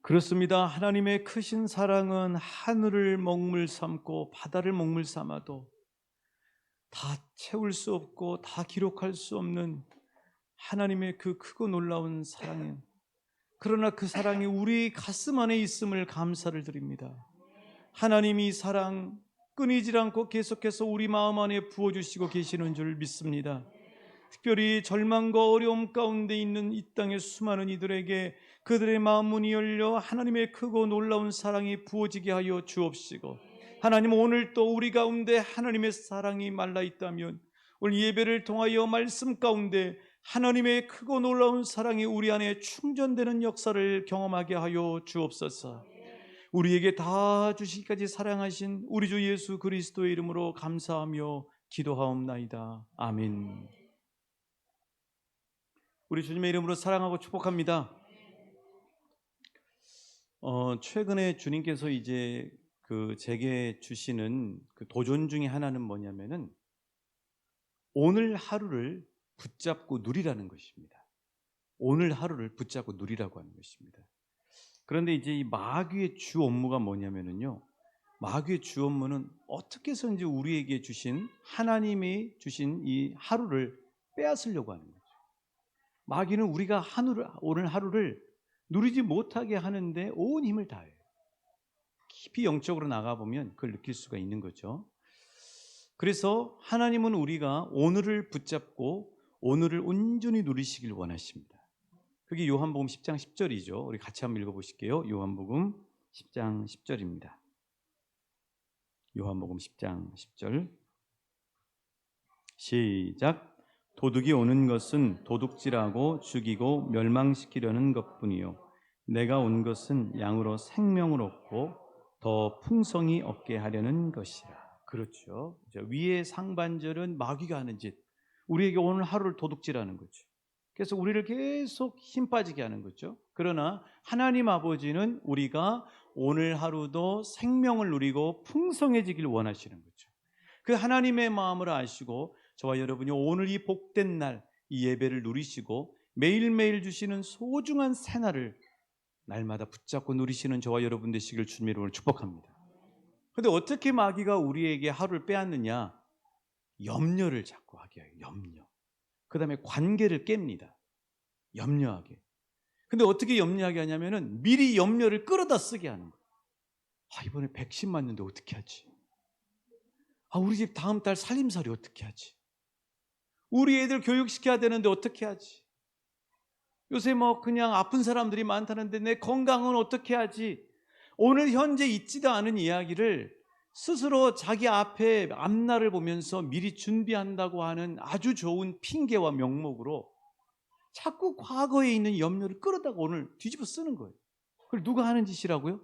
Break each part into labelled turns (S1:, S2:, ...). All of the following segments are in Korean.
S1: 그렇습니다. 하나님의 크신 사랑은 하늘을 먹물 삼고 바다를 먹물 삼아도 다 채울 수 없고 다 기록할 수 없는 하나님의 그 크고 놀라운 사랑은, 그러나 그 사랑이 우리 가슴 안에 있음을 감사를 드립니다. 하나님이 사랑 끊이질 않고 계속해서 우리 마음 안에 부어주시고 계시는 줄 믿습니다. 특별히 절망과 어려움 가운데 있는 이 땅의 수많은 이들에게 그들의 마음 문이 열려 하나님의 크고 놀라운 사랑이 부어지게 하여 주옵시고, 하나님 오늘 또 우리 가운데 하나님의 사랑이 말라 있다면 오늘 예배를 통하여 말씀 가운데 하나님의 크고 놀라운 사랑이 우리 안에 충전되는 역사를 경험하게 하여 주옵소서. 우리에게 다 주시기까지 사랑하신 우리 주 예수 그리스도의 이름으로 감사하며 기도하옵나이다. 아멘. 우리 주님의 이름으로 사랑하고 축복합니다. 최근에 주님께서 이제 제게 주시는 그 도전 중에 하나는 뭐냐면은 오늘 하루를 붙잡고 누리라는 것입니다. 오늘 하루를 붙잡고 누리라고 하는 것입니다. 그런데 이제 이 마귀의 주 업무가 뭐냐면은요, 마귀의 주 업무는 어떻게 해서든지 우리에게 주신, 하나님이 주신 이 하루를 빼앗으려고 하는 거죠. 마귀는 우리가 오늘 하루를 누리지 못하게 하는데 온 힘을 다해요. 깊이 영적으로 나가보면 그걸 느낄 수가 있는 거죠. 그래서 하나님은 우리가 오늘을 붙잡고 오늘을 온전히 누리시길 원하십니다. 그게 요한복음 10장 10절이죠. 우리 같이 한번 읽어보실게요. 요한복음 10장 10절입니다. 요한복음 10장 10절 시작. 도둑이 오는 것은 도둑질하고 죽이고 멸망시키려는 것뿐이요 내가 온 것은 양으로 생명을 얻고 더 풍성히 얻게 하려는 것이라. 그렇죠. 위의 상반절은 마귀가 하는 짓, 우리에게 오늘 하루를 도둑질하는 거죠. 그래서 우리를 계속 힘 빠지게 하는 거죠. 그러나 하나님 아버지는 우리가 오늘 하루도 생명을 누리고 풍성해지길 원하시는 거죠. 그 하나님의 마음을 아시고 저와 여러분이 오늘 이 복된 날, 이 예배를 누리시고 매일매일 주시는 소중한 새날을 날마다 붙잡고 누리시는 저와 여러분 되시길 주님의 이름으로 축복합니다. 그런데 어떻게 마귀가 우리에게 하루를 빼앗느냐? 염려를 자꾸 하게 해요. 염려. 그 다음에 관계를 깹니다. 염려하게. 근데 어떻게 염려하게 하냐면은 미리 염려를 끌어다 쓰게 하는 거예요. 이번에 백신 맞는데 어떻게 하지? 우리 집 다음 달 살림살이 어떻게 하지? 우리 애들 교육시켜야 되는데 어떻게 하지? 요새 그냥 아픈 사람들이 많다는데 내 건강은 어떻게 하지? 오늘 현재 있지도 않은 이야기를 스스로 자기 앞에 앞날을 보면서 미리 준비한다고 하는 아주 좋은 핑계와 명목으로 자꾸 과거에 있는 염려를 끌어다가 오늘 뒤집어 쓰는 거예요. 그걸 누가 하는 짓이라고요?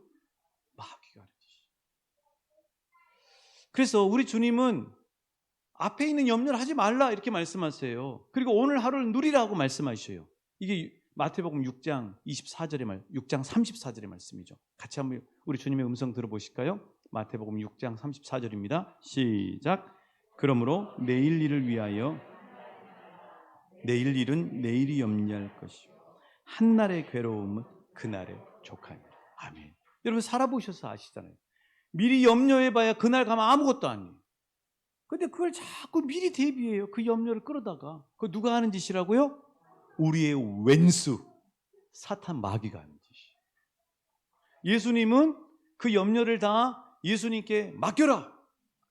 S1: 마귀가 하는 짓이에요. 그래서 우리 주님은 앞에 있는 염려를 하지 말라 이렇게 말씀하세요. 그리고 오늘 하루를 누리라고 말씀하셔요. 이게 마태복음 6장 24절의 6장 34절의 말씀이죠. 같이 한번 우리 주님의 음성 들어보실까요? 마태복음 6장 34절입니다. 시작. 그러므로 내일 일을 위하여 내일 일은 내일이 염려할 것이요 한날의 괴로움은 그날의 족하니라. 아멘. 여러분 살아보셔서 아시잖아요. 미리 염려해봐야 그날 가면 아무것도 아니에요. 근데 그걸 자꾸 미리 대비해요. 그 염려를 끌어다가. 그거 누가 하는 짓이라고요? 우리의 왼수 사탄 마귀가 하는 짓이에요. 예수님은 그 염려를 다 예수님께 맡겨라.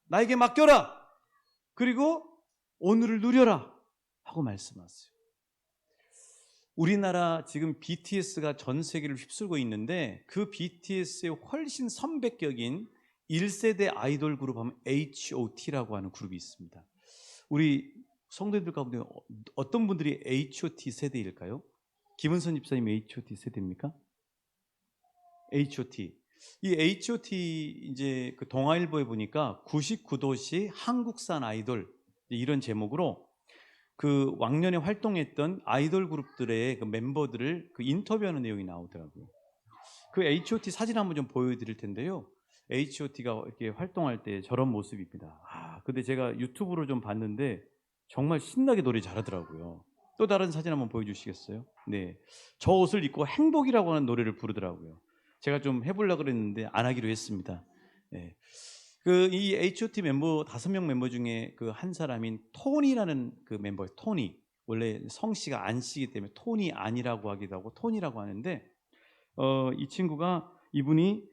S1: 나에게 맡겨라. 그리고 오늘을 누려라 하고 말씀하세요. 우리나라 지금 BTS가 전 세계를 휩쓸고 있는데 그 BTS의 훨씬 선배격인 1세대 아이돌 그룹 하면 H.O.T라고 하는 그룹이 있습니다. 우리 성도들 가운데 어떤 분들이 H.O.T 세대일까요? 김은선 집사님 H.O.T 세대입니까? H.O.T. 이 H.O.T 이제 그 동아일보에 보니까 99도시 한국산 아이돌 이런 제목으로 그 왕년에 활동했던 아이돌 그룹들의 그 멤버들을 그 인터뷰하는 내용이 나오더라고요. 그 H.O.T 사진 한번 좀 보여드릴 텐데요. H.O.T가 이렇게 활동할 때 저런 모습입니다. 근데 제가 유튜브로 좀 봤는데 정말 신나게 노래 잘하더라고요. 또 다른 사진 한번 보여주시겠어요? 네, 저 옷을 입고 행복이라고 하는 노래를 부르더라고요. 제가 좀 해보려고 그랬는데 안 하기로 했습니다. 예. 이 H.O.T 멤버 5명 멤버 중에 그 한 사람인 토니라는 그 멤버예요. 토니. 원래 성씨가 안씨이기 때문에 토니 안이라고 하기도 하고 토니라고 하는데 이 친구가 이분이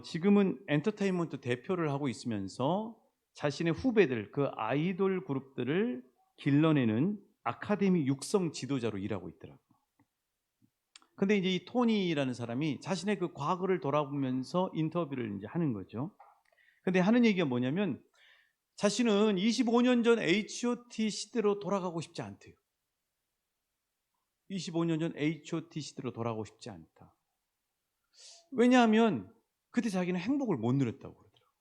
S1: 지금은 엔터테인먼트 대표를 하고 있으면서 자신의 후배들 그 아이돌 그룹들을 길러내는 아카데미 육성 지도자로 일하고 있더라고요. 근데 이제 이 토니라는 사람이 자신의 그 과거를 돌아보면서 인터뷰를 이제 하는 거죠. 근데 하는 얘기가 뭐냐면 자신은 25년 전 H.O.T 시대로 돌아가고 싶지 않대요. 25년 전 H.O.T 시대로 돌아가고 싶지 않다. 왜냐하면 그때 자기는 행복을 못 누렸다고 그러더라고요.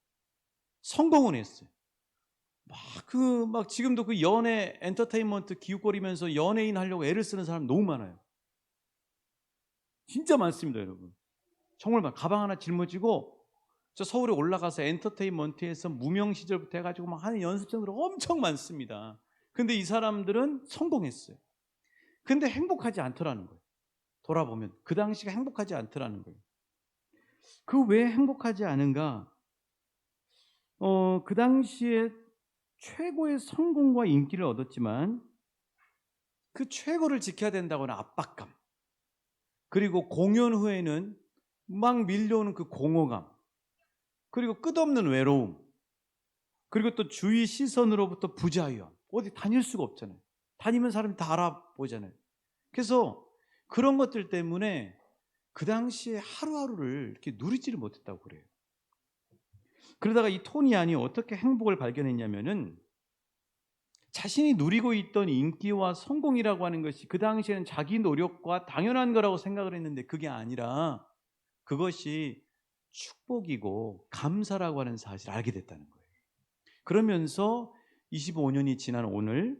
S1: 성공은 했어요. 막 지금도 그 연애 엔터테인먼트 기웃거리면서 연예인 하려고 애를 쓰는 사람 너무 많아요. 진짜 많습니다, 여러분. 정말 가방 하나 짊어지고 저 서울에 올라가서 엔터테인먼트에서 무명 시절부터 해가지고 막 하는 연습생들 엄청 많습니다. 근데 이 사람들은 성공했어요. 근데 행복하지 않더라는 거예요. 돌아보면 그 당시가 행복하지 않더라는 거예요. 그 왜 행복하지 않은가? 그 당시에 최고의 성공과 인기를 얻었지만 그 최고를 지켜야 된다고는 압박감, 그리고 공연 후에는 막 밀려오는 그 공허감, 그리고 끝없는 외로움, 그리고 또 주위 시선으로부터 부자유함. 어디 다닐 수가 없잖아요. 다니면 사람이 다 알아보잖아요. 그래서 그런 것들 때문에 그 당시에 하루하루를 이렇게 누리지를 못했다고 그래요. 그러다가 이 토니 안이 어떻게 행복을 발견했냐면은 자신이 누리고 있던 인기와 성공이라고 하는 것이 그 당시에는 자기 노력과 당연한 거라고 생각을 했는데 그게 아니라 그것이 축복이고 감사라고 하는 사실을 알게 됐다는 거예요. 그러면서 25년이 지난 오늘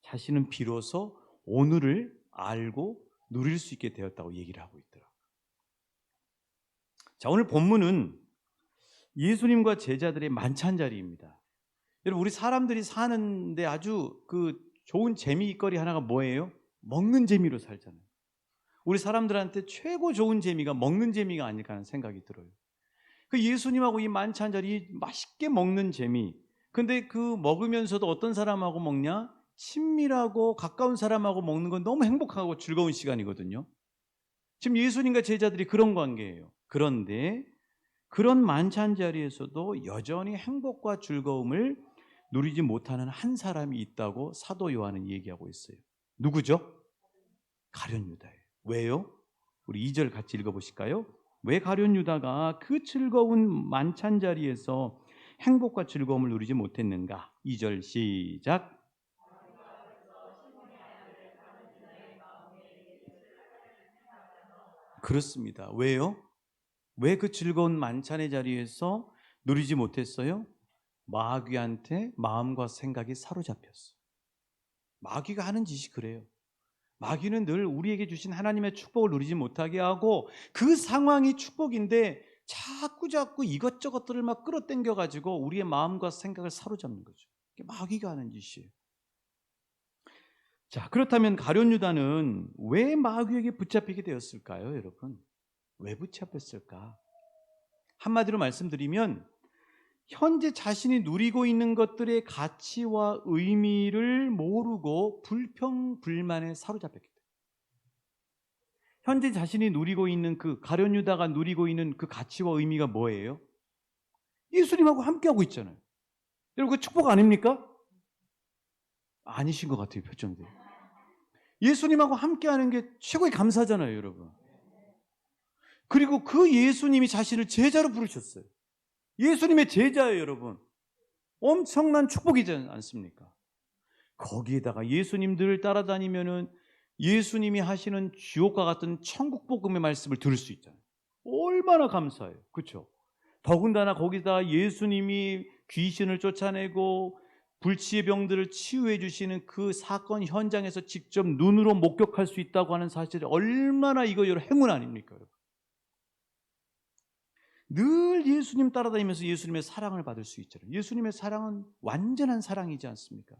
S1: 자신은 비로소 오늘을 알고 누릴 수 있게 되었다고 얘기를 하고 있더라고요. 자, 오늘 본문은 예수님과 제자들의 만찬 자리입니다. 여러분, 우리 사람들이 사는데 아주 그 좋은 재미있거리 하나가 뭐예요? 먹는 재미로 살잖아요. 우리 사람들한테 최고 좋은 재미가 먹는 재미가 아닐까 하는 생각이 들어요. 그 예수님하고 이 만찬 자리 맛있게 먹는 재미. 근데 그 먹으면서도 어떤 사람하고 먹냐? 친밀하고 가까운 사람하고 먹는 건 너무 행복하고 즐거운 시간이거든요. 지금 예수님과 제자들이 그런 관계예요. 그런데 그런 만찬 자리에서도 여전히 행복과 즐거움을 누리지 못하는 한 사람이 있다고 사도 요한은 얘기하고 있어요. 누구죠? 가룟 유다예요. 왜요? 우리 2절 같이 읽어보실까요? 왜 가룟 유다가 그 즐거운 만찬 자리에서 행복과 즐거움을 누리지 못했는가? 2절 시작. 그렇습니다. 왜요? 왜 그 즐거운 만찬의 자리에서 누리지 못했어요? 마귀한테 마음과 생각이 사로잡혔어요. 마귀가 하는 짓이 그래요. 마귀는 늘 우리에게 주신 하나님의 축복을 누리지 못하게 하고 그 상황이 축복인데 자꾸 이것저것들을 막 끌어당겨 가지고 우리의 마음과 생각을 사로잡는 거죠. 이게 마귀가 하는 짓이에요. 자, 그렇다면 가룟 유다는 왜 마귀에게 붙잡히게 되었을까요, 여러분? 왜 붙잡혔을까? 한마디로 말씀드리면 현재 자신이 누리고 있는 것들의 가치와 의미를 모르고 불평불만에 사로잡혔기 때문에. 현재 자신이 누리고 있는 그 가룟 유다가 누리고 있는 그 가치와 의미가 뭐예요? 예수님하고 함께하고 있잖아요. 여러분, 그 축복 아닙니까? 아니신 것 같아요, 표정들. 예수님하고 함께하는 게 최고의 감사잖아요, 여러분. 그리고 그 예수님이 자신을 제자로 부르셨어요. 예수님의 제자예요, 여러분. 엄청난 축복이지 않습니까? 거기에다가 예수님들을 따라다니면은 예수님이 하시는 주옥과 같은 천국 복음의 말씀을 들을 수 있잖아요. 얼마나 감사해요. 그렇죠? 더군다나 거기다 예수님이 귀신을 쫓아내고 불치의 병들을 치유해 주시는 그 사건 현장에서 직접 눈으로 목격할 수 있다고 하는 사실이 얼마나 이거 여러분 행운 아닙니까? 여러분? 늘 예수님 따라다니면서 예수님의 사랑을 받을 수 있잖아요. 예수님의 사랑은 완전한 사랑이지 않습니까?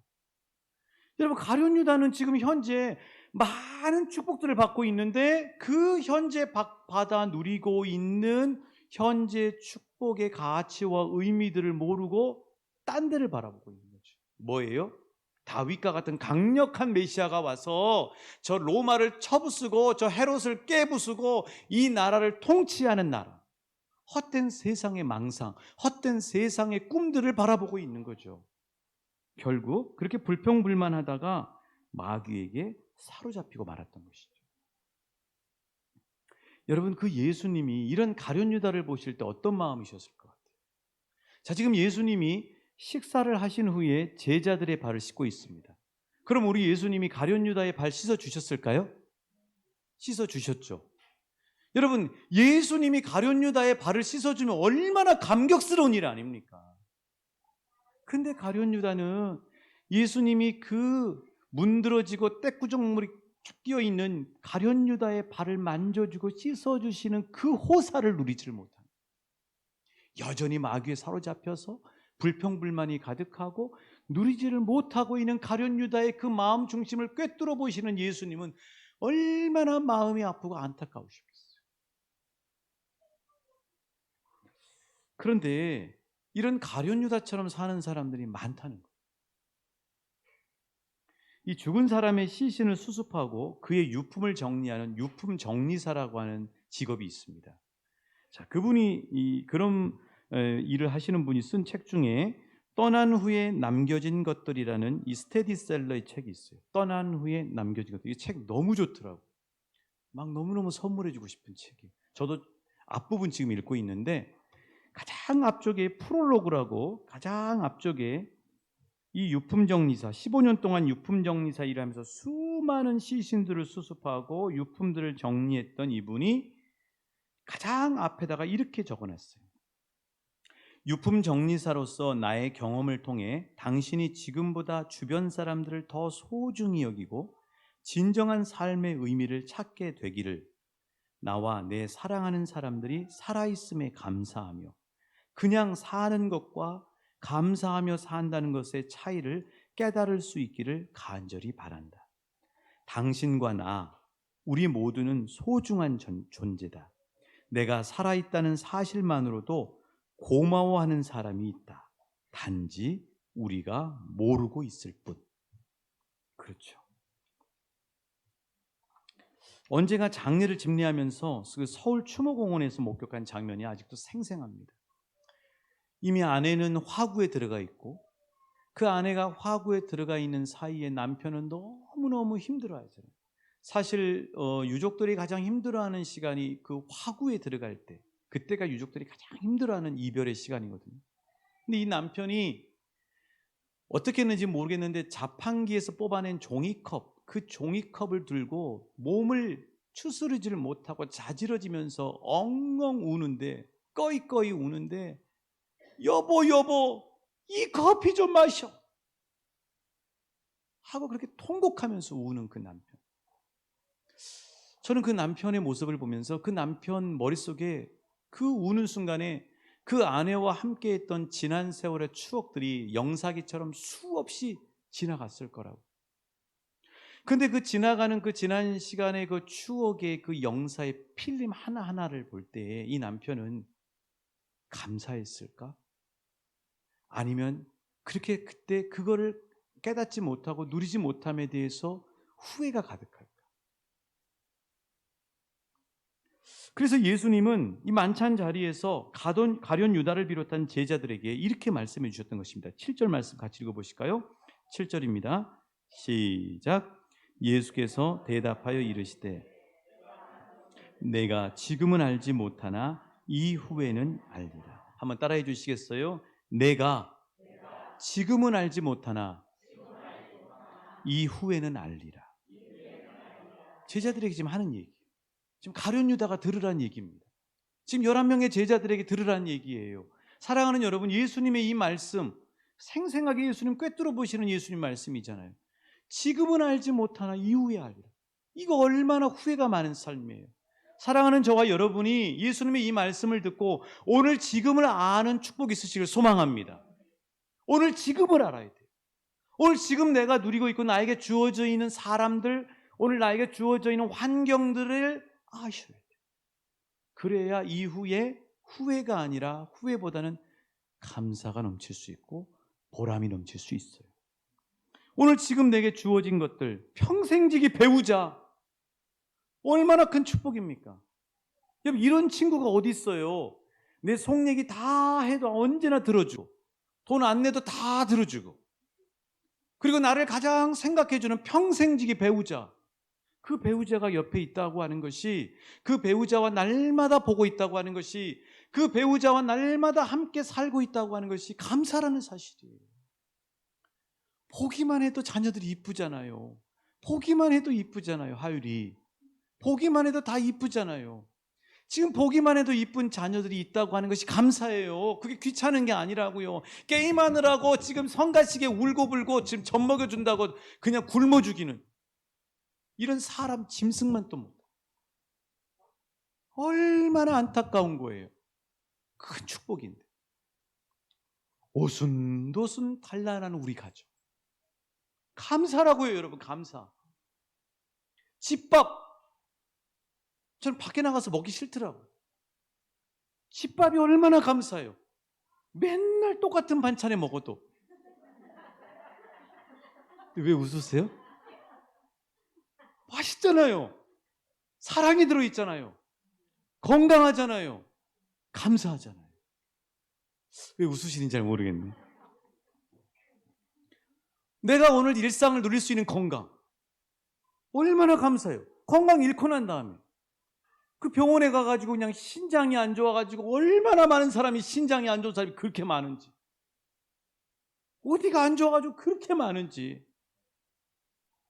S1: 여러분, 가룟 유다는 지금 현재 많은 축복들을 받고 있는데 그 현재 받아 누리고 있는 현재 축복의 가치와 의미들을 모르고 딴 데를 바라보고 있는 거죠. 뭐예요? 다윗과 같은 강력한 메시아가 와서 저 로마를 쳐부수고 저 헤롯을 깨부수고 이 나라를 통치하는 나라, 헛된 세상의 망상, 헛된 세상의 꿈들을 바라보고 있는 거죠. 결국 그렇게 불평불만하다가 마귀에게 사로잡히고 말았던 것이죠. 여러분, 그 예수님이 이런 가룟 유다를 보실 때 어떤 마음이셨을 것 같아요? 자, 지금 예수님이 식사를 하신 후에 제자들의 발을 씻고 있습니다. 그럼 우리 예수님이 가룟 유다의 발 씻어 주셨을까요? 씻어 주셨죠. 여러분, 예수님이 가룟 유다의 발을 씻어 주면 얼마나 감격스러운 일 아닙니까? 근데 가룟 유다는 예수님이 그 문드러지고 떼꾸정물이 쭉 끼어 있는 가룟 유다의 발을 만져주고 씻어주시는 그 호사를 누리지를 못합니다. 여전히 마귀에 사로잡혀서 불평불만이 가득하고 누리지를 못하고 있는 가룟 유다의 그 마음 중심을 꿰뚫어 보시는 예수님은 얼마나 마음이 아프고 안타까우시겠어요. 그런데 이런 가룟 유다처럼 사는 사람들이 많다는 거예요. 이 죽은 사람의 시신을 수습하고 그의 유품을 정리하는 유품 정리사라고 하는 직업이 있습니다. 자, 그분이 그런 일을 하시는 분이 쓴 책 중에 떠난 후에 남겨진 것들이라는 이 스테디셀러의 책이 있어요. 떠난 후에 남겨진 것들. 이 책 너무 좋더라고요. 막 너무너무 선물해주고 싶은 책이에요. 저도 앞부분 지금 읽고 있는데 가장 앞쪽에 프롤로그라고 가장 앞쪽에 이 유품정리사, 15년 동안 유품정리사 일을 하면서 수많은 시신들을 수습하고 유품들을 정리했던 이분이 가장 앞에다가 이렇게 적어놨어요. 유품정리사로서 나의 경험을 통해 당신이 지금보다 주변 사람들을 더 소중히 여기고 진정한 삶의 의미를 찾게 되기를 나와 내 사랑하는 사람들이 살아있음에 감사하며 그냥 사는 것과 감사하며 산다는 것의 차이를 깨달을 수 있기를 간절히 바란다. 당신과 나, 우리 모두는 소중한 존재다. 내가 살아있다는 사실만으로도 고마워하는 사람이 있다. 단지 우리가 모르고 있을 뿐. 그렇죠. 언제가 장례를 집례하면서 그 서울 추모공원에서 목격한 장면이 아직도 생생합니다. 이미 아내는 화구에 들어가 있고 그 아내가 화구에 들어가 있는 사이에 남편은 너무너무 힘들어하잖아요. 사실 유족들이 가장 힘들어하는 시간이 그 화구에 들어갈 때, 그때가 유족들이 가장 힘들어하는 이별의 시간이거든요. 근데 이 남편이 어떻게 했는지 모르겠는데 자판기에서 뽑아낸 종이컵, 그 종이컵을 들고 몸을 추스르지를 못하고 자지러지면서 엉엉 우는데, 꺼이꺼이 우는데, 여보 이 커피 좀 마셔 하고 그렇게 통곡하면서 우는 그 남편. 저는 그 남편의 모습을 보면서 그 남편 머릿속에 그 우는 순간에 그 아내와 함께했던 지난 세월의 추억들이 영사기처럼 수없이 지나갔을 거라고. 근데 그 지나가는 그 지난 시간의 그 추억의 그 영사의 필름 하나하나를 볼 때 이 남편은 감사했을까? 아니면 그렇게 그때 그거를 깨닫지 못하고 누리지 못함에 대해서 후회가 가득할까? 그래서 예수님은 이 만찬 자리에서 가룟 유다를 비롯한 제자들에게 이렇게 말씀해 주셨던 것입니다. 7절 말씀 같이 읽어보실까요? 7절입니다. 시작. 예수께서 대답하여 이르시되 내가 지금은 알지 못하나 이후에는 알리라. 한번 따라해 주시겠어요? 내가 지금은 알지 못하나 이후에는 알리라. 제자들에게 지금 하는 얘기예요. 지금 가룟 유다가 들으라는 얘기입니다. 지금 11명의 제자들에게 들으라는 얘기예요. 사랑하는 여러분, 예수님의 이 말씀, 생생하게 예수님 꿰뚫어 보시는 예수님 말씀이잖아요. 지금은 알지 못하나 이후에 알리라. 이거 얼마나 후회가 많은 삶이에요. 사랑하는 저와 여러분이 예수님의 이 말씀을 듣고 오늘 지금을 아는 축복이 있으시길 소망합니다. 오늘 지금을 알아야 돼요. 오늘 지금 내가 누리고 있고 나에게 주어져 있는 사람들, 오늘 나에게 주어져 있는 환경들을 아셔야 돼요. 그래야 이후에 후회가 아니라 후회보다는 감사가 넘칠 수 있고 보람이 넘칠 수 있어요. 오늘 지금 내게 주어진 것들, 평생지기 배우자, 얼마나 큰 축복입니까? 여러분, 이런 친구가 어디 있어요? 내 속 얘기 다 해도 언제나 들어주고, 돈 안 내도 다 들어주고, 그리고 나를 가장 생각해주는 평생지기 배우자, 그 배우자가 옆에 있다고 하는 것이, 그 배우자와 날마다 보고 있다고 하는 것이, 그 배우자와 날마다 함께 살고 있다고 하는 것이 감사라는 사실이에요. 보기만 해도 자녀들이 이쁘잖아요. 보기만 해도 이쁘잖아요. 하율이 보기만 해도 다 이쁘잖아요. 지금 보기만 해도 이쁜 자녀들이 있다고 하는 것이 감사해요. 그게 귀찮은 게 아니라고요. 게임하느라고 지금 성가시게 울고불고 지금 젖 먹여준다고 그냥 굶어 죽이는 이런 사람 짐승만 또 못해. 얼마나 안타까운 거예요. 큰 축복인데. 오순도순 단란한 우리 가족. 감사라고요, 여러분. 감사. 집밥. 저는 밖에 나가서 먹기 싫더라고요. 집밥이 얼마나 감사해요. 맨날 똑같은 반찬에 먹어도. 왜 웃으세요? 맛있잖아요. 사랑이 들어있잖아요. 건강하잖아요. 감사하잖아요. 왜 웃으시는지 잘 모르겠네. 내가 오늘 일상을 누릴 수 있는 건강, 얼마나 감사해요. 건강 잃고 난 다음에 그 병원에 가가지고 그냥 신장이 안 좋아가지고 얼마나 많은 사람이 신장이 안 좋은 사람이 그렇게 많은지, 어디가 안 좋아가지고 그렇게 많은지,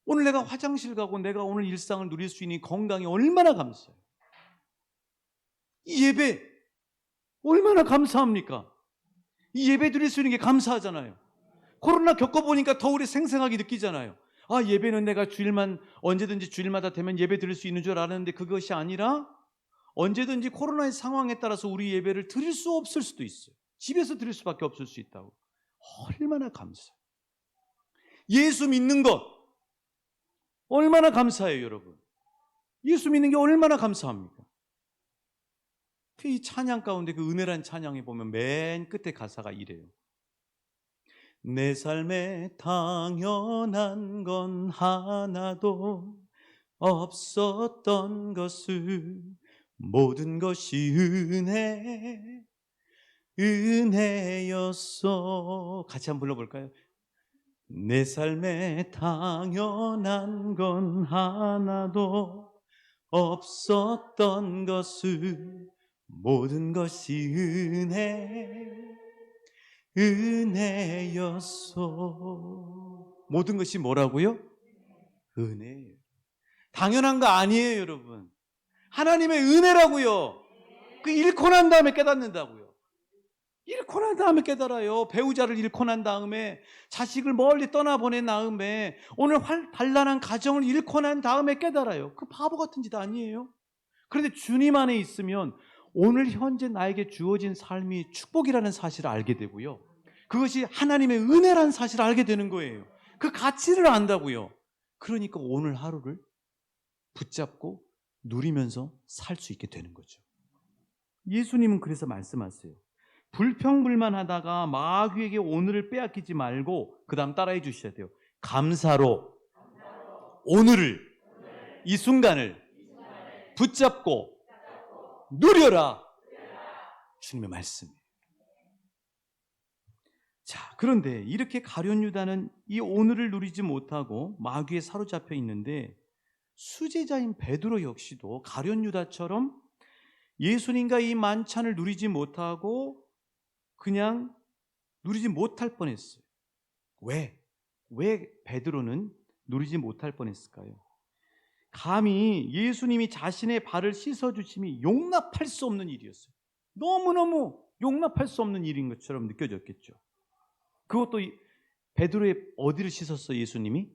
S1: 오늘 내가 화장실 가고 내가 오늘 일상을 누릴 수 있는 건강이 얼마나 감사해요. 이 예배 얼마나 감사합니까? 이 예배 드릴 수 있는 게 감사하잖아요. 코로나 겪어보니까 더 우리 생생하게 느끼잖아요. 아, 예배는 내가 주일만 언제든지 주일마다 되면 예배 드릴 수 있는 줄 알았는데 그것이 아니라 언제든지 코로나의 상황에 따라서 우리 예배를 드릴 수 없을 수도 있어요. 집에서 드릴 수밖에 없을 수 있다고. 얼마나 감사해요. 예수 믿는 것 얼마나 감사해요, 여러분. 예수 믿는 게 얼마나 감사합니까? 이 찬양 가운데 그 은혜란 찬양에 보면 맨 끝에 가사가 이래요. 내 삶에 당연한 건 하나도 없었던 것을 모든 것이 은혜였어. 같이 한번 불러볼까요? 내 삶에 당연한 건 하나도 없었던 것을 모든 것이 은혜였어. 모든 것이 뭐라고요? 은혜예요. 당연한 거 아니에요, 여러분. 하나님의 은혜라고요. 그 잃고 난 다음에 깨닫는다고요. 잃고 난 다음에 깨달아요. 배우자를 잃고 난 다음에, 자식을 멀리 떠나보낸 다음에, 오늘 단란한 가정을 잃고 난 다음에 깨달아요. 그 바보 같은 짓 아니에요. 그런데 주님 안에 있으면 오늘 현재 나에게 주어진 삶이 축복이라는 사실을 알게 되고요, 그것이 하나님의 은혜라는 사실을 알게 되는 거예요. 그 가치를 안다고요. 그러니까 오늘 하루를 붙잡고 누리면서 살 수 있게 되는 거죠. 예수님은 그래서 말씀하세요. 불평불만하다가 마귀에게 오늘을 빼앗기지 말고 그 다음 따라해 주셔야 돼요. 감사로 오늘을, 이 순간을 붙잡고 누려라. 주님의 말씀이에요. 자, 그런데 이렇게 가룟 유다는 이 오늘을 누리지 못하고 마귀에 사로잡혀 있는데, 수제자인 베드로 역시도 가룟 유다처럼 예수님과 이 만찬을 누리지 못하고 그냥 누리지 못할 뻔했어요. 왜 베드로는 누리지 못할 뻔했을까요? 감히 예수님이 자신의 발을 씻어주심이 용납할 수 없는 일이었어요. 너무너무 용납할 수 없는 일인 것처럼 느껴졌겠죠. 그것도 베드로의 어디를 씻었어요? 예수님이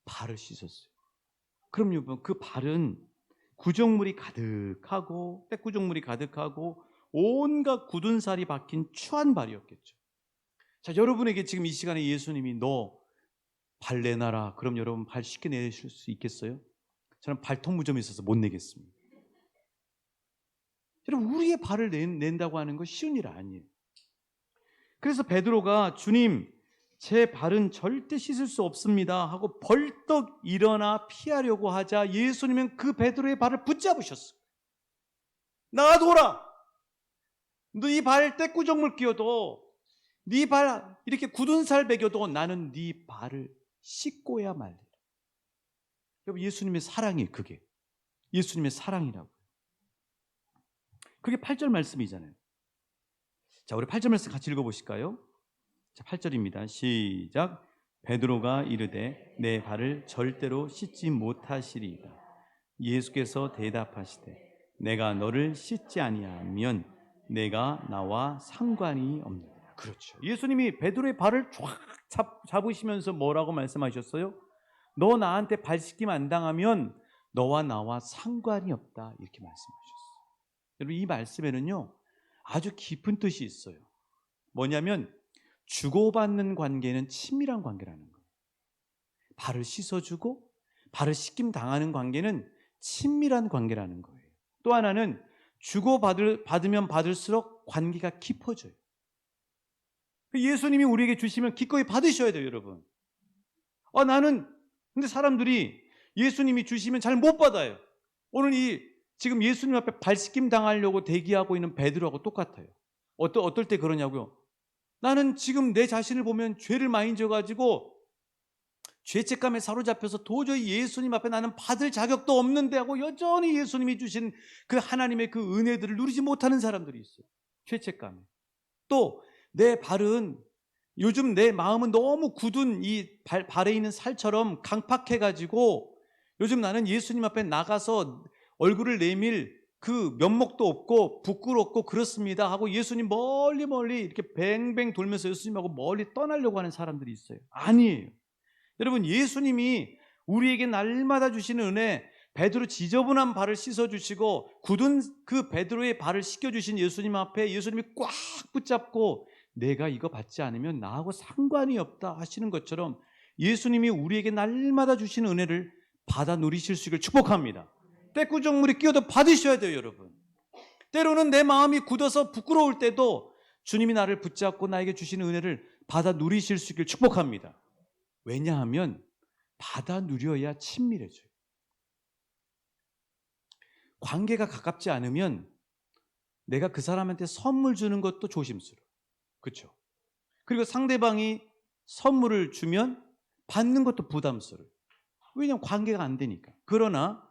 S1: 발을 씻었어요. 그럼 여러분, 그 발은 구정물이 가득하고 때구정물이 가득하고 온갖 굳은 살이 박힌 추한 발이었겠죠. 자, 여러분에게 지금 이 시간에 예수님이 너 발 내놔라. 그럼 여러분 발 쉽게 내실 수 있겠어요? 저는 발톱 무좀이 있어서 못 내겠습니다. 여러분, 우리의 발을 낸다고 하는 거 쉬운 일 아니에요. 그래서 베드로가 주님, 제 발은 절대 씻을 수 없습니다 하고 벌떡 일어나 피하려고 하자 예수님은 그 베드로의 발을 붙잡으셨어요. 놔둬라. 네 발 떼꾸정물 끼워도, 네 발 이렇게 굳은 살 베겨도 나는 네 발을 씻고야 말리라. 여러분, 예수님의 사랑이 그게 예수님의 사랑이라고. 그게 8절 말씀이잖아요. 자, 우리 8절 말씀 같이 읽어보실까요? 자, 8절입니다. 시작. 베드로가 이르되 내 발을 절대로 씻지 못하시리이다. 예수께서 대답하시되 내가 너를 씻지 아니하면 내가 나와 상관이 없느니라. 그렇죠. 예수님이 베드로의 발을 쫙 잡으시면서 뭐라고 말씀하셨어요? 너 나한테 발 씻김 안 당하면 너와 나와 상관이 없다, 이렇게 말씀하셨어요. 여러분, 이 말씀에는요 아주 깊은 뜻이 있어요. 뭐냐면 주고받는 관계는 친밀한 관계라는 거예요. 발을 씻어주고 발을 씻김 당하는 관계는 친밀한 관계라는 거예요. 또 하나는 주고받으면 받을수록 관계가 깊어져요. 예수님이 우리에게 주시면 기꺼이 받으셔야 돼요, 여러분. 근데 사람들이 예수님이 주시면 잘 못 받아요. 오늘 지금 예수님 앞에 발 씻김 당하려고 대기하고 있는 베드로하고 똑같아요. 어떨 때 그러냐고요? 나는 지금 내 자신을 보면 죄를 많이 져가지고 죄책감에 사로잡혀서 도저히 예수님 앞에 나는 받을 자격도 없는데 하고 여전히 예수님이 주신 그 하나님의 그 은혜들을 누리지 못하는 사람들이 있어요. 죄책감에. 또 내 발은, 요즘 내 마음은 너무 굳은 이 발에 있는 살처럼 강팍해가지고 요즘 나는 예수님 앞에 나가서 얼굴을 내밀 그 면목도 없고 부끄럽고 그렇습니다 하고 예수님 멀리 이렇게 뱅뱅 돌면서 예수님하고 멀리 떠나려고 하는 사람들이 있어요. 아니에요. 여러분, 예수님이 우리에게 날마다 주시는 은혜, 베드로 지저분한 발을 씻어주시고 굳은 그 베드로의 발을 씻겨주신 예수님 앞에 예수님이 꽉 붙잡고 내가 이거 받지 않으면 나하고 상관이 없다 하시는 것처럼 예수님이 우리에게 날마다 주시는 은혜를 받아 누리실 수 있기를 축복합니다. 떼꾸정물이 끼어도 받으셔야 돼요, 여러분. 때로는 내 마음이 굳어서 부끄러울 때도 주님이 나를 붙잡고 나에게 주시는 은혜를 받아 누리실 수 있기를 축복합니다. 왜냐하면 받아 누려야 친밀해져요. 관계가 가깝지 않으면 내가 그 사람한테 선물 주는 것도 조심스러워. 그렇죠? 그리고 상대방이 선물을 주면 받는 것도 부담스러워요. 왜냐하면 관계가 안 되니까. 그러나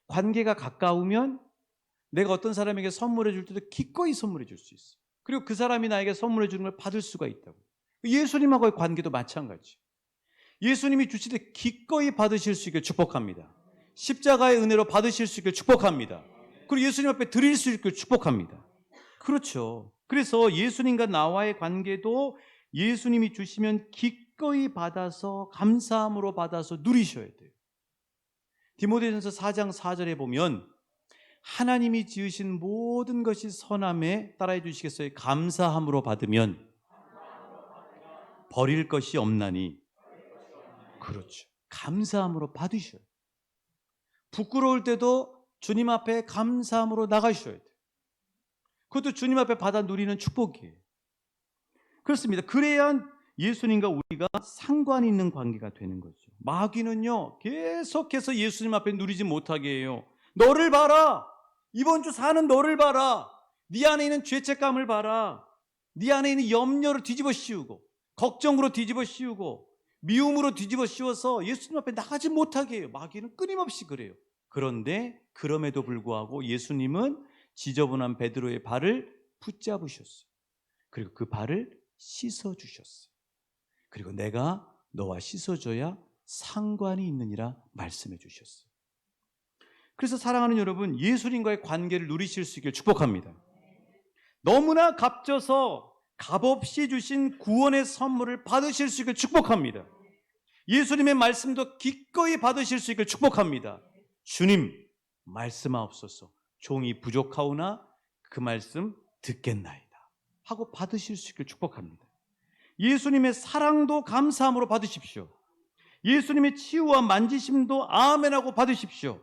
S1: 관계가 가까우면 내가 어떤 사람에게 선물해 줄 때도 기꺼이 선물해 줄 수 있어요. 그리고 그 사람이 나에게 선물해 주는 걸 받을 수가 있다고. 예수님하고의 관계도 마찬가지. 예수님이 주실 때 기꺼이 받으실 수 있게 축복합니다. 십자가의 은혜로 받으실 수 있게 축복합니다. 그리고 예수님 앞에 드릴 수 있게 축복합니다. 그렇죠. 그래서 예수님과 나와의 관계도 예수님이 주시면 기꺼이 받아서 감사함으로 받아서 누리셔야 돼요. 디모데전서 4장 4절에 보면 하나님이 지으신 모든 것이 선함에, 따라해 주시겠어요? 감사함으로 받으면 버릴 것이 없나니. 그렇죠. 감사함으로 받으셔야 돼요. 부끄러울 때도 주님 앞에 감사함으로 나가셔야 돼요. 그것도 주님 앞에 받아 누리는 축복이에요. 그렇습니다. 그래야 예수님과 우리가 상관 있는 관계가 되는 거죠. 마귀는요, 계속해서 예수님 앞에 누리지 못하게 해요. 너를 봐라. 이번 주 사는 너를 봐라. 네 안에 있는 죄책감을 봐라. 네 안에 있는 염려를 뒤집어 씌우고, 걱정으로 뒤집어 씌우고, 미움으로 뒤집어 씌워서 예수님 앞에 나가지 못하게 해요. 마귀는 끊임없이 그래요. 그런데 그럼에도 불구하고 예수님은 지저분한 베드로의 발을 붙잡으셨어요. 그리고 그 발을 씻어주셨어요. 그리고 내가 너와 씻어줘야 상관이 있느니라 말씀해 주셨어요. 그래서 사랑하는 여러분, 예수님과의 관계를 누리실 수 있기를 축복합니다. 너무나 값져서 값없이 주신 구원의 선물을 받으실 수 있기를 축복합니다. 예수님의 말씀도 기꺼이 받으실 수 있기를 축복합니다. 주님, 말씀하옵소서. 종이 부족하오나 그 말씀 듣겠나이다 하고 받으실 수 있기를 축복합니다. 예수님의 사랑도 감사함으로 받으십시오. 예수님의 치유와 만지심도 아멘하고 받으십시오.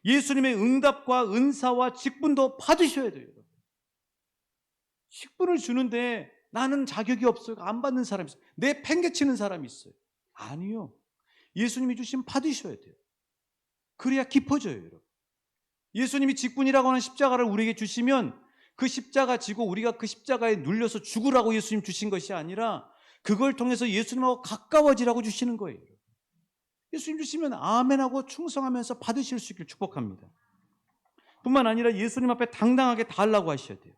S1: 예수님의 응답과 은사와 직분도 받으셔야 돼요. 직분을 주는데 나는 자격이 없어요. 안 받는 사람이 있어요. 내 팽개치는 사람이 있어요. 아니요. 예수님이 주시면 받으셔야 돼요. 그래야 깊어져요, 여러분. 예수님이 직분이라고 하는 십자가를 우리에게 주시면 그 십자가 지고 우리가 그 십자가에 눌려서 죽으라고 예수님 주신 것이 아니라 그걸 통해서 예수님하고 가까워지라고 주시는 거예요. 예수님 주시면 아멘하고 충성하면서 받으실 수 있기를 축복합니다. 뿐만 아니라 예수님 앞에 당당하게 달라고 하셔야 돼요.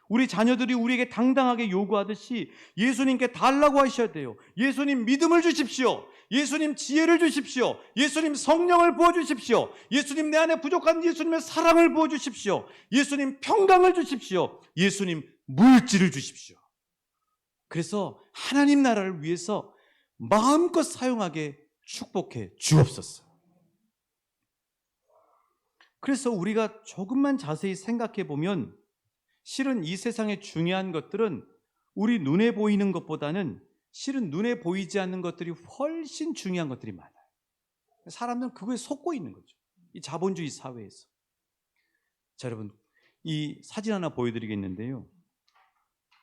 S1: 우리 자녀들이 우리에게 당당하게 요구하듯이 예수님께 달라고 하셔야 돼요. 예수님 믿음을 주십시오. 예수님 지혜를 주십시오. 예수님 성령을 부어주십시오. 예수님 내 안에 부족한 예수님의 사랑을 부어주십시오. 예수님 평강을 주십시오. 예수님 물질을 주십시오. 그래서 하나님 나라를 위해서 마음껏 사용하게 축복해 주옵소서. 그래서 우리가 조금만 자세히 생각해 보면 실은 이 세상의 중요한 것들은 우리 눈에 보이는 것보다는 실은 눈에 보이지 않는 것들이 훨씬 중요한 것들이 많아요. 사람들은 그거에 속고 있는 거죠. 이 자본주의 사회에서. 자, 여러분, 이 사진 하나 보여드리겠는데요.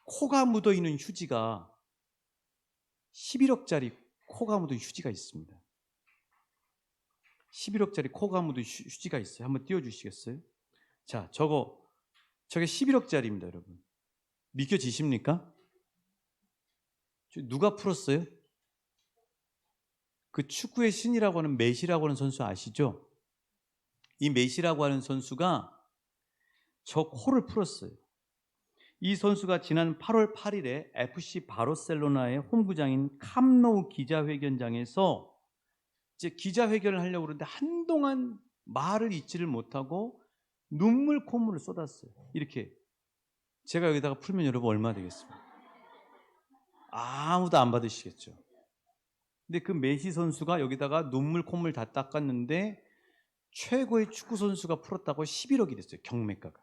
S1: 코가 묻어있는 휴지가 11억짜리 코가 묻은 휴지가 있습니다. 11억짜리 코가 묻은 휴지가 있어요. 한번 띄워주시겠어요? 자, 저게 11억짜리입니다, 여러분. 믿겨지십니까? 누가 풀었어요? 그 축구의 신이라고 하는 메시라고 하는 선수 아시죠? 이 메시라고 하는 선수가 저 코를 풀었어요. 이 선수가 지난 8월 8일에 FC 바르셀로나의 홈구장인 캄노우 기자회견장에서 이제 기자회견을 하려고 그러는데 한동안 말을 잇지를 못하고 눈물 콧물을 쏟았어요. 이렇게 제가 여기다가 풀면 여러분 얼마 되겠습니까? 아무도 안 받으시겠죠. 근데 그 메시 선수가 여기다가 눈물 콧물 다 닦았는데 최고의 축구 선수가 풀었다고 11억이 됐어요. 경매가가.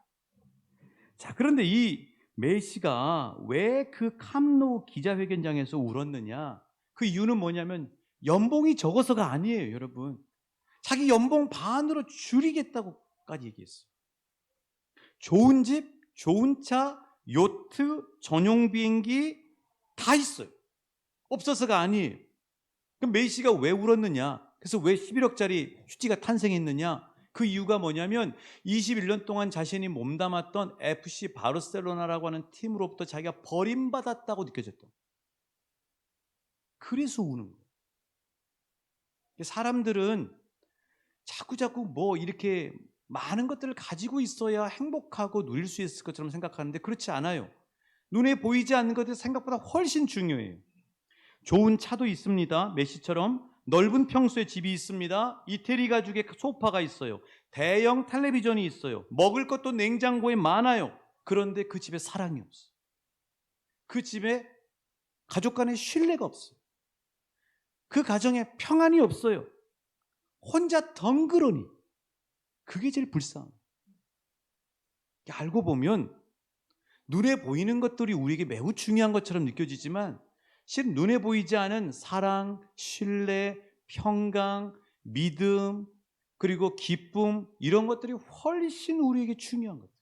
S1: 자, 그런데 이 메시가 왜 그 캄노 기자회견장에서 울었느냐? 그 이유는 뭐냐면 연봉이 적어서가 아니에요, 여러분. 자기 연봉 반으로 줄이겠다고까지 얘기했어요. 좋은 집, 좋은 차, 요트, 전용 비행기 다 있어요. 없어서가 아니에요. 그럼 메시가 왜 울었느냐? 그래서 왜 11억짜리 휴지가 탄생했느냐? 그 이유가 뭐냐면 21년 동안 자신이 몸담았던 FC 바르셀로나라고 하는 팀으로부터 자기가 버림받았다고 느껴졌던. 그래서 우는 거예요. 사람들은 자꾸 뭐 이렇게 많은 것들을 가지고 있어야 행복하고 누릴 수 있을 것처럼 생각하는데 그렇지 않아요. 눈에 보이지 않는 것들이 생각보다 훨씬 중요해요. 좋은 차도 있습니다. 메시처럼 넓은 평수의 집이 있습니다. 이태리 가죽의 소파가 있어요. 대형 텔레비전이 있어요. 먹을 것도 냉장고에 많아요. 그런데 그 집에 사랑이 없어요. 그 집에 가족 간의 신뢰가 없어요. 그 가정에 평안이 없어요. 혼자 덩그러니. 그게 제일 불쌍해요. 알고 보면 눈에 보이는 것들이 우리에게 매우 중요한 것처럼 느껴지지만 실은 눈에 보이지 않은 사랑, 신뢰, 평강, 믿음, 그리고 기쁨 이런 것들이 훨씬 우리에게 중요한 것들이에요.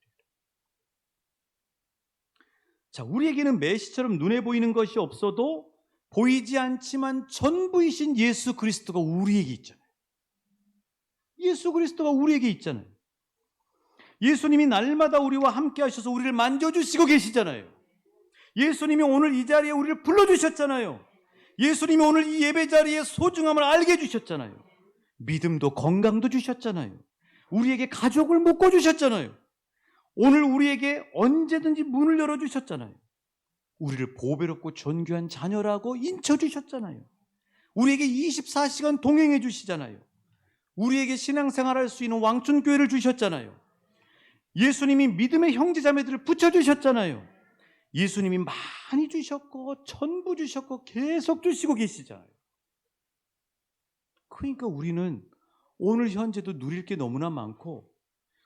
S1: 자, 우리에게는 메시처럼 눈에 보이는 것이 없어도 보이지 않지만 전부이신 예수 그리스도가 우리에게 있잖아요. 예수 그리스도가 우리에게 있잖아요. 예수님이 날마다 우리와 함께 하셔서 우리를 만져주시고 계시잖아요. 예수님이 오늘 이 자리에 우리를 불러주셨잖아요. 예수님이 오늘 이 예배 자리의 소중함을 알게 해주셨잖아요. 믿음도 건강도 주셨잖아요. 우리에게 가족을 묶어주셨잖아요. 오늘 우리에게 언제든지 문을 열어주셨잖아요. 우리를 보배롭고 존귀한 자녀라고 인쳐주셨잖아요. 우리에게 24시간 동행해 주시잖아요. 우리에게 신앙생활할 수 있는 왕춘교회를 주셨잖아요. 예수님이 믿음의 형제자매들을 붙여주셨잖아요. 예수님이 많이 주셨고 전부 주셨고 계속 주시고 계시잖아요. 그러니까 우리는 오늘 현재도 누릴 게 너무나 많고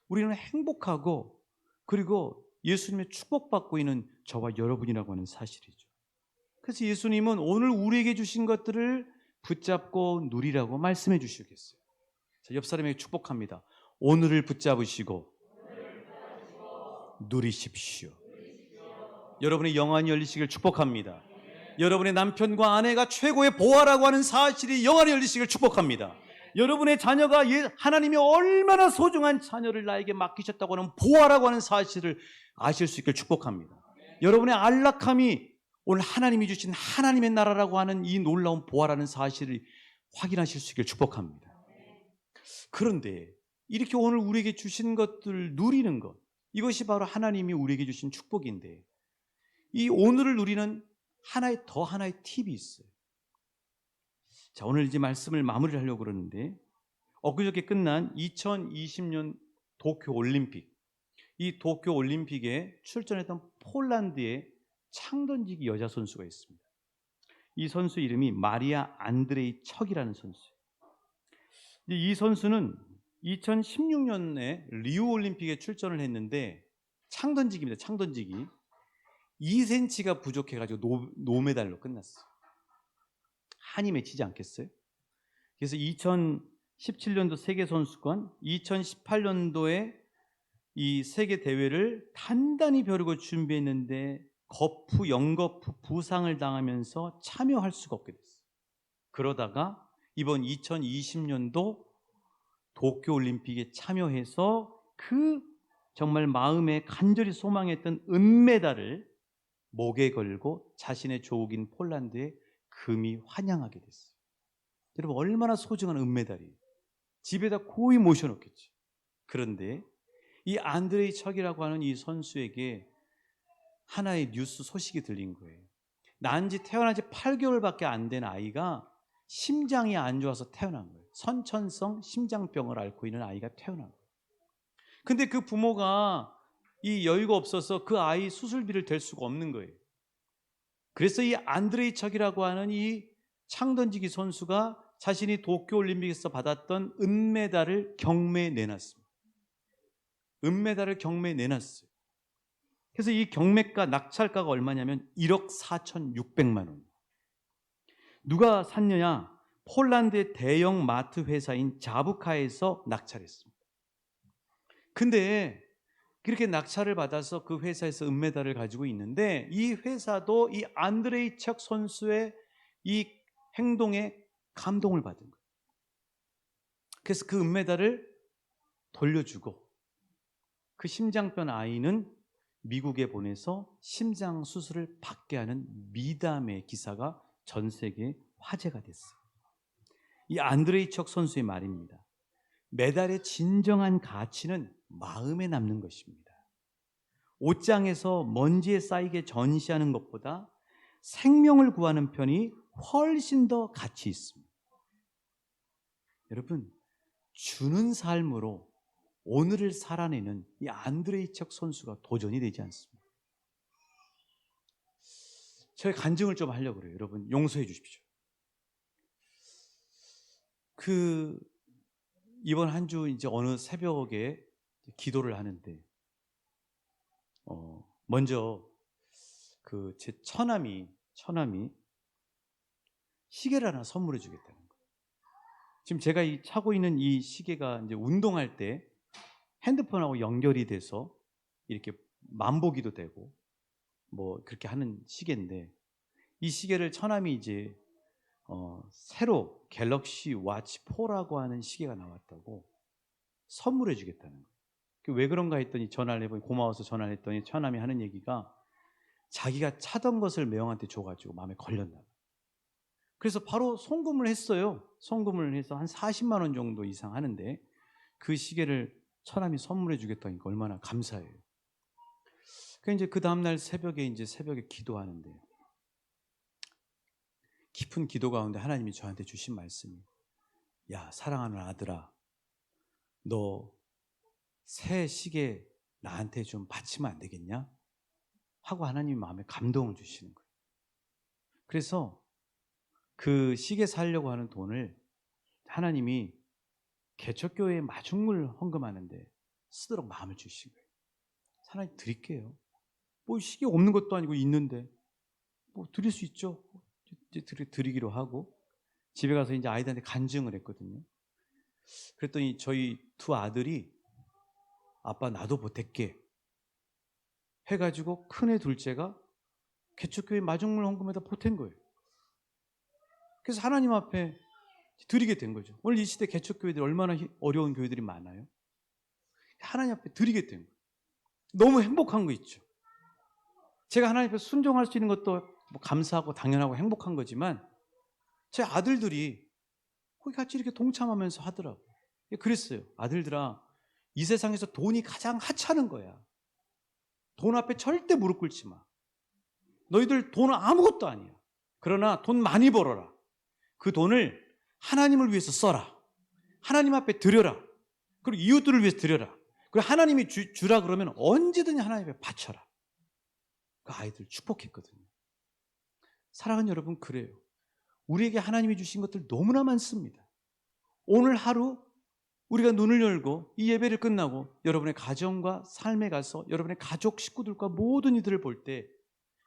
S1: 우리는 행복하고 그리고 예수님의 축복받고 있는 저와 여러분이라고 하는 사실이죠. 그래서 예수님은 오늘 우리에게 주신 것들을 붙잡고 누리라고 말씀해 주시겠어요? 자, 옆 사람에게 축복합니다. 오늘을 붙잡으시고 누리십시오. 여러분의 영안이 열리시길 축복합니다. 여러분의 남편과 아내가 최고의 보화라고 하는 사실이 영안이 열리시길 축복합니다. 여러분의 자녀가 하나님이 얼마나 소중한 자녀를 나에게 맡기셨다고 하는 보화라고 하는 사실을 아실 수 있길 축복합니다. 여러분의 안락함이 오늘 하나님이 주신 하나님의 나라라고 하는 이 놀라운 보화라는 사실을 확인하실 수 있길 축복합니다. 그런데 이렇게 오늘 우리에게 주신 것들을 누리는 것, 이것이 바로 하나님이 우리에게 주신 축복인데, 이 오늘을 누리는 더 하나의 팁이 있어요. 자, 오늘 이제 말씀을 마무리를 하려고 그러는데, 엊그저께 끝난 2020년 도쿄 올림픽, 이 도쿄 올림픽에 출전했던 폴란드의 창던지기 여자 선수가 있습니다. 이 선수 이름이 마리아 안드레이 척이라는 선수예요. 이 선수는 2016년에 리우 올림픽에 출전을 했는데, 창던지기입니다. 창던지기 2cm가 부족해가지고 노메달로 끝났어요. 한이 맺히지 않겠어요? 그래서 2017년도 세계선수권, 2018년도에 이 세계 대회를 단단히 벼르고 준비했는데 영거푸 부상을 당하면서 참여할 수가 없게 됐어요. 그러다가 이번 2020년도 도쿄올림픽에 참여해서 그 정말 마음에 간절히 소망했던 은메달을 목에 걸고 자신의 조국인 폴란드에 금이 환영하게 됐어요. 여러분, 얼마나 소중한 은메달이에요. 집에다 고이 모셔놓겠지. 그런데 이 안드레이 척이라고 하는 이 선수에게 하나의 뉴스 소식이 들린 거예요. 태어난 지 8개월밖에 안 된 아이가 심장이 안 좋아서 태어난 거예요. 선천성 심장병을 앓고 있는 아이가 태어난 거예요. 근데 그 부모가 이 여유가 없어서 그 아이 수술비를 댈 수가 없는 거예요. 그래서 이 안드레이 척이라고 하는 이 창던지기 선수가 자신이 도쿄올림픽에서 받았던 은메달을 경매에 내놨습니다. 은메달을 경매에 내놨어요. 그래서 이 경매가, 낙찰가가 얼마냐면 1억 4,600만 원. 누가 샀느냐? 폴란드의 대형 마트 회사인 자부카에서 낙찰했습니다. 근데 그렇게 낙찰을 받아서 그 회사에서 은메달을 가지고 있는데, 이 회사도 이 안드레이 척 선수의 이 행동에 감동을 받은 거예요. 그래서 그 은메달을 돌려주고 그 심장병 아이는 미국에 보내서 심장 수술을 받게 하는 미담의 기사가 전 세계에 화제가 됐어요. 이 안드레이 척 선수의 말입니다. 메달의 진정한 가치는 마음에 남는 것입니다. 옷장에서 먼지에 쌓이게 전시하는 것보다 생명을 구하는 편이 훨씬 더 가치 있습니다. 여러분, 주는 삶으로 오늘을 살아내는 이 안드레이 척 선수가 도전이 되지 않습니다. 저희 간증을 좀 하려고 그래요. 여러분, 용서해 주십시오. 이번 한 주 이제 어느 새벽에 기도를 하는데, 먼저 제 처남이 시계를 하나 선물해 주겠다는 거예요. 지금 제가 차고 있는 이 시계가 이제 운동할 때 핸드폰하고 연결이 돼서 이렇게 만보기도 되고 뭐 그렇게 하는 시계인데, 이 시계를 처남이 이제 새로 갤럭시 와치 4라고 하는 시계가 나왔다고 선물해 주겠다는 거예요. 왜 그런가 했더니 전화를 해보니, 고마워서 전화를 했더니 처남이 하는 얘기가 자기가 차던 것을 매형한테 줘가지고 마음에 걸렸나 봐요. 그래서 바로 송금을 했어요. 송금을 해서 한 40만 원 정도 이상 하는데 그 시계를 처남이 선물해 주겠다니까 얼마나 감사해요. 그러니까 이제 그 다음날 새벽에 기도하는데, 깊은 기도 가운데 하나님이 저한테 주신 말씀이, 야, 사랑하는 아들아, 너 새 시계 나한테 좀 바치면 안 되겠냐? 하고 하나님이 마음에 감동을 주시는 거예요. 그래서 그 시계 사려고 하는 돈을 하나님이 개척교회에 마중물 헌금하는데 쓰도록 마음을 주신 거예요. 하나님 드릴게요. 뭐 시계 없는 것도 아니고 있는데 뭐 드릴 수 있죠. 드리기로 하고, 집에 가서 이제 아이들한테 간증을 했거든요. 그랬더니 저희 두 아들이 아빠 나도 보탤게 해가지고 큰애 둘째가 개척교회 마중물 헌금에다 보탠 거예요. 그래서 하나님 앞에 드리게 된 거죠. 오늘 이 시대 개척교회들이 얼마나 어려운 교회들이 많아요. 하나님 앞에 드리게 된 거예요. 너무 행복한 거 있죠. 제가 하나님 앞에 순종할 수 있는 것도 뭐 감사하고 당연하고 행복한 거지만 제 아들들이 거기 같이 이렇게 동참하면서 하더라고요. 그랬어요. 아들들아, 이 세상에서 돈이 가장 하찮은 거야. 돈 앞에 절대 무릎 꿇지 마. 너희들 돈은 아무것도 아니야. 그러나 돈 많이 벌어라. 그 돈을 하나님을 위해서 써라. 하나님 앞에 드려라. 그리고 이웃들을 위해서 드려라. 그리고 하나님이 주라 그러면 언제든지 하나님 앞에 바쳐라. 그 아이들 축복했거든요. 사랑하는 여러분, 그래요. 우리에게 하나님이 주신 것들 너무나 많습니다. 오늘 하루 우리가 눈을 열고 이 예배를 끝나고 여러분의 가정과 삶에 가서 여러분의 가족, 식구들과 모든 이들을 볼 때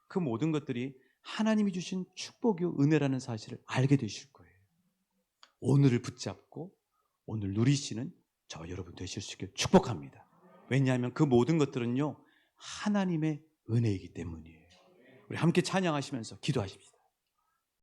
S1: 그 모든 것들이 하나님이 주신 축복이요 은혜라는 사실을 알게 되실 거예요. 오늘을 붙잡고 오늘 누리시는 저 여러분 되실 수 있게 축복합니다. 왜냐하면 그 모든 것들은요 하나님의 은혜이기 때문이에요. 우리 함께 찬양하시면서 기도하십시다.